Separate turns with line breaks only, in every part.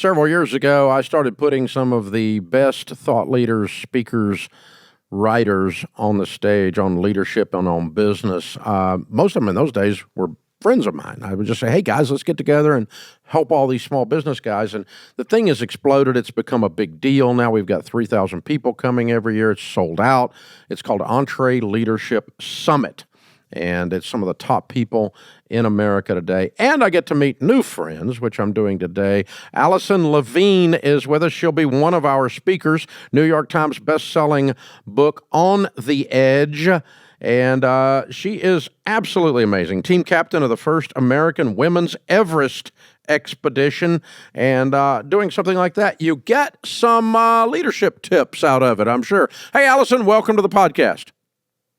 several years ago, I started putting some of the best thought leaders, speakers, writers on the stage on leadership and on business. Most of them in those days were friends of mine. I would just say, hey, guys, let's get together and help all these small business guys. And the thing has exploded. It's become a big deal. Now we've got 3,000 people coming every year. It's sold out. It's called EntreLeadership Summit. And it's some of the top people in America today. And I get to meet new friends, which I'm doing today. Alison Levine is with us. She'll be one of our speakers. New York Times best-selling book, On the Edge. And she is absolutely amazing. Team captain of the first American women's Everest expedition. And doing something like that, you get some leadership tips out of it, I'm sure. Hey, Alison, welcome to the podcast.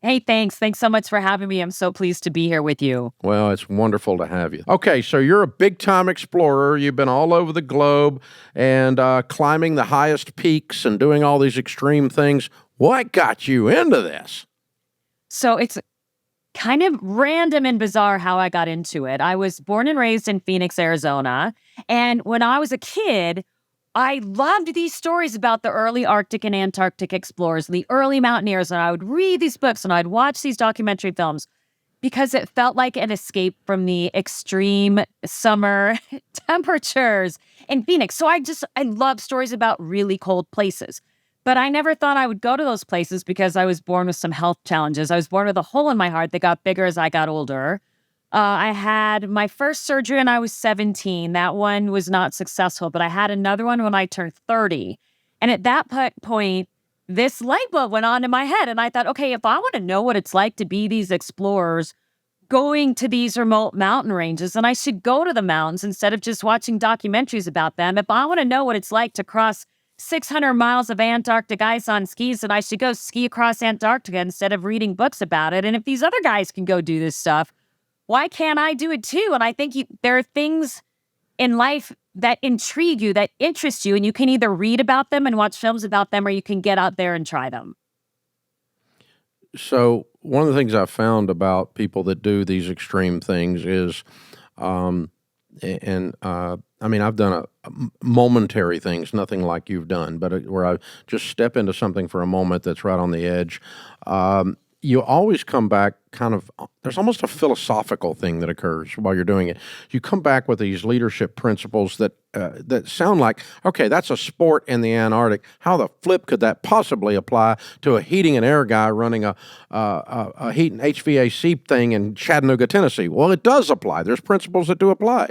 Hey, thanks. Thanks so much for having me. I'm so pleased to be here with you.
Well, it's wonderful to have you. Okay, so you're a big-time explorer. You've been all over the globe and climbing the highest peaks and doing all these extreme things. What got you into this?
So it's kind of random and bizarre how I got into it. I was born and raised in Phoenix, Arizona. And when I was a kid, I loved these stories about the early Arctic and Antarctic explorers, the early mountaineers, and I would read these books and I'd watch these documentary films because it felt like an escape from the extreme summer temperatures in Phoenix. So I love stories about really cold places. But I never thought I would go to those places because I was born with some health challenges. I was born with a hole in my heart that got bigger as I got older. I had my first surgery when I was 17. That one was not successful, but I had another one when I turned 30. And at that point, this light bulb went on in my head. And I thought, okay, if I want to know what it's like to be these explorers going to these remote mountain ranges, then I should go to the mountains instead of just watching documentaries about them. If I want to know what it's like to cross 600 miles of Antarctic ice on skis, then I should go ski across Antarctica instead of reading books about it. And if these other guys can go do this stuff, why can't I do it too? And I think there are things in life that intrigue you, that interest you, and you can either read about them and watch films about them, or you can get out there and try them.
So one of the things I've found about people that do these extreme things is, I mean, I've done momentary things, nothing like you've done, but where I just step into something for a moment that's right on the edge. You always come back there's almost a philosophical thing that occurs while you're doing it. You come back with these leadership principles that sound like, okay, that's a sport in the Antarctic. How the flip could that possibly apply to a heating and air guy running a heat and HVAC thing in Chattanooga, Tennessee? Well, it does apply. There's principles that do apply.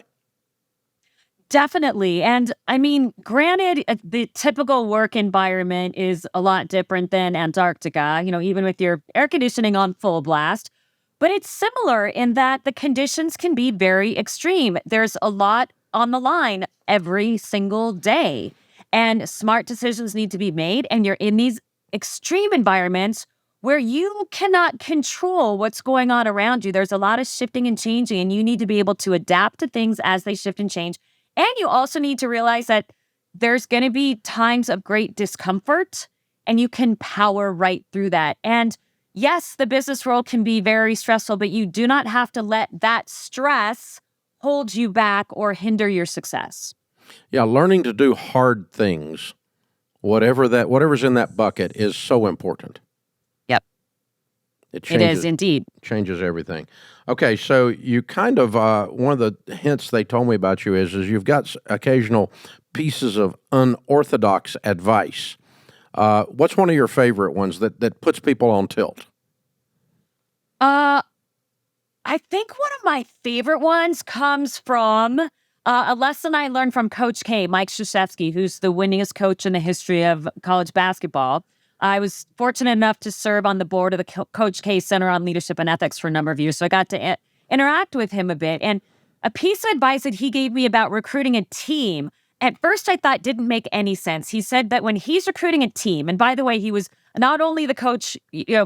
Definitely. And I mean, granted, the typical work environment is a lot different than Antarctica, even with your air conditioning on full blast. But it's similar in that the conditions can be very extreme. There's a lot on the line every single day. And smart decisions need to be made. And you're in these extreme environments where you cannot control what's going on around you. There's a lot of shifting and changing, and you need to be able to adapt to things as they shift and change. And you also need to realize that there's going to be times of great discomfort, and you can power right through that. And yes, the business world can be very stressful, but you do not have to let that stress hold you back or hinder your success.
Yeah, learning to do hard things, whatever's in that bucket, is so important.
Yep. It is indeed.
Changes everything. Okay, so you kind of, one of the hints they told me about you is you've got occasional pieces of unorthodox advice. What's one of your favorite ones that puts people on tilt?
I think one of my favorite ones comes from a lesson I learned from Coach K, Mike Krzyzewski, who's the winningest coach in the history of college basketball. I was fortunate enough to serve on the board of the Coach K Center on Leadership and Ethics for a number of years, so I got to interact with him a bit. And a piece of advice that he gave me about recruiting a team, at first I thought didn't make any sense. He said that when he's recruiting a team, and by the way, he was not only the coach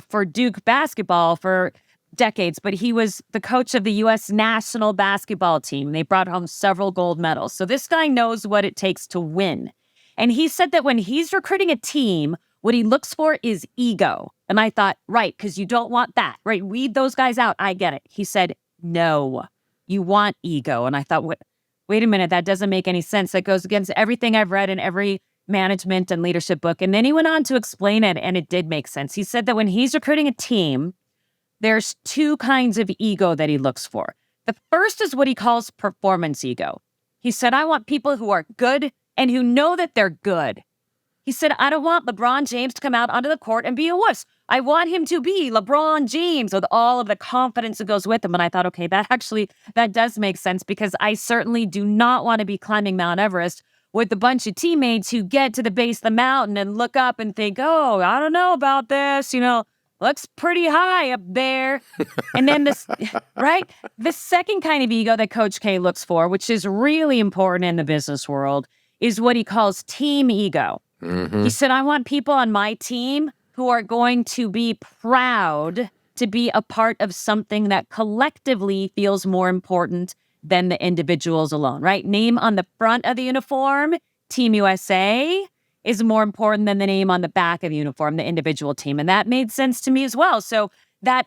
for Duke basketball for decades, but he was the coach of the U.S. national basketball team. They brought home several gold medals. So this guy knows what it takes to win. And he said that when he's recruiting a team, what he looks for is ego. And I thought, right, because you don't want that, right? Weed those guys out. I get it. He said, no, you want ego. And I thought, wait a minute, that doesn't make any sense. That goes against everything I've read in every management and leadership book. And then he went on to explain it, and it did make sense. He said that when he's recruiting a team, there's two kinds of ego that he looks for. The first is what he calls performance ego. He said, I want people who are good and who know that they're good. He said, I don't want LeBron James to come out onto the court and be a wuss. I want him to be LeBron James with all of the confidence that goes with him. And I thought, okay, that does make sense, because I certainly do not want to be climbing Mount Everest with a bunch of teammates who get to the base of the mountain and look up and think, oh, I don't know about this, looks pretty high up there. And then right? The second kind of ego that Coach K looks for, which is really important in the business world, is what he calls team ego. Mm-hmm. He said, I want people on my team who are going to be proud to be a part of something that collectively feels more important than the individuals alone, right? Name on the front of the uniform, Team USA, is more important than the name on the back of the uniform, the individual team. And that made sense to me as well. So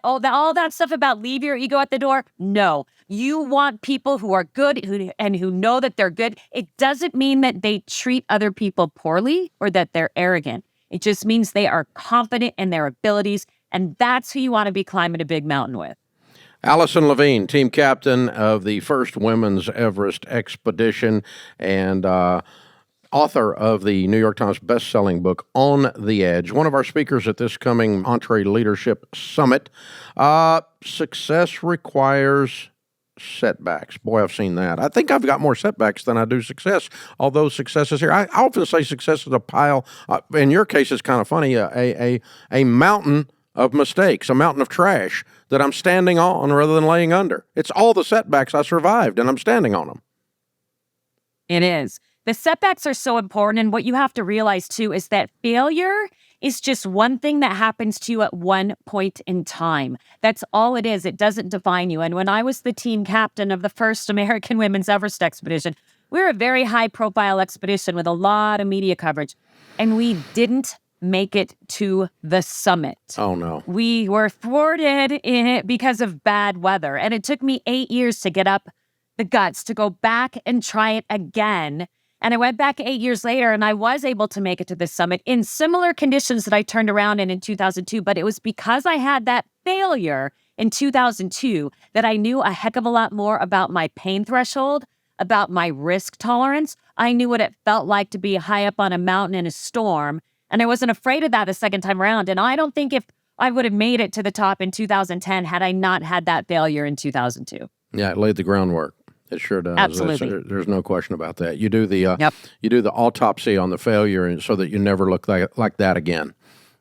all that stuff about leave your ego at the door, no. You want people who are good who know that they're good. It doesn't mean that they treat other people poorly or that they're arrogant. It just means they are confident in their abilities, and that's who you want to be climbing a big mountain with.
Alison Levine, team captain of the first women's Everest expedition and author of the New York Times best-selling book, On the Edge. One of our speakers at this coming EntreLeadership Summit. Success requires setbacks. Boy, I've seen that. I think I've got more setbacks than I do success, although success is here. I often say success is a pile. In your case, it's kind of funny, a mountain of mistakes, a mountain of trash that I'm standing on rather than laying under. It's all the setbacks I survived, and I'm standing on them.
It is. The setbacks are so important, and what you have to realize, too, is that failure is just one thing that happens to you at one point in time. That's all it is. It doesn't define you. And when I was the team captain of the first American Women's Everest expedition, we were a very high-profile expedition with a lot of media coverage, and we didn't make it to the summit.
Oh, no.
We were thwarted in it because of bad weather, and it took me 8 years to get up the guts to go back and try it again. And I went back 8 years later, and I was able to make it to the summit in similar conditions that I turned around in 2002. But it was because I had that failure in 2002 that I knew a heck of a lot more about my pain threshold, about my risk tolerance. I knew what it felt like to be high up on a mountain in a storm, and I wasn't afraid of that the second time around. And I don't think if I would have made it to the top in 2010 had I not had that failure in 2002.
Yeah, it laid the groundwork. It sure does.
Absolutely.
There's no question about that. You do the autopsy on the failure, and so that you never look like that again.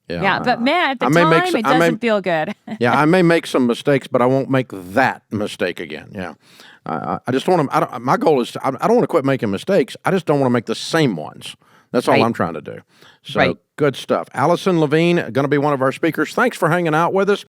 Yeah, but man, at the time, it doesn't feel good.
Yeah, I may make some mistakes, but I won't make that mistake again. Yeah, I just want to. My goal is I don't want to quit making mistakes. I just don't want to make the same ones. That's all I'm trying to do. So good stuff. Alison Levine, going to be one of our speakers. Thanks for hanging out with us.